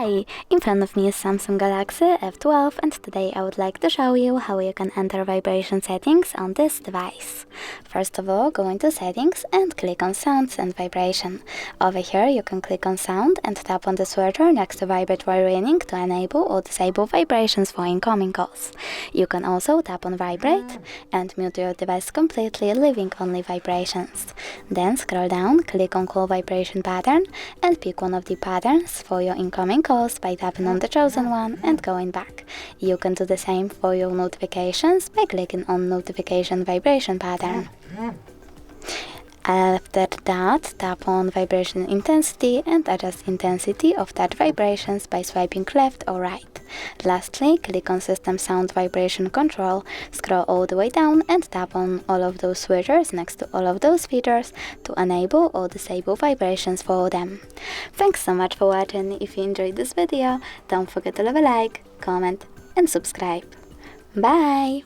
Hi, in front of me is Samsung Galaxy F12 and today I would like to show you how you can enter vibration settings on this device. First of all, go into settings and click on sounds and vibration. Over here you can click on sound and tap on the switcher next to vibratory ringing to enable or disable vibrations for incoming calls. You can also tap on vibrate and mute your device completely, leaving only vibrations. Then scroll down, click on call vibration pattern and pick one of the patterns for your incoming calls by tapping on the chosen one and going back. You can do the same for your notifications by clicking on notification vibration pattern. After that, tap on vibration intensity and adjust intensity of that vibrations by swiping left or right. Lastly, click on system sound vibration control, scroll all the way down and tap on all of those switchers next to all of those features to enable or disable vibrations for them. Thanks so much for watching. If you enjoyed this video, don't forget to leave a like, comment and subscribe. Bye!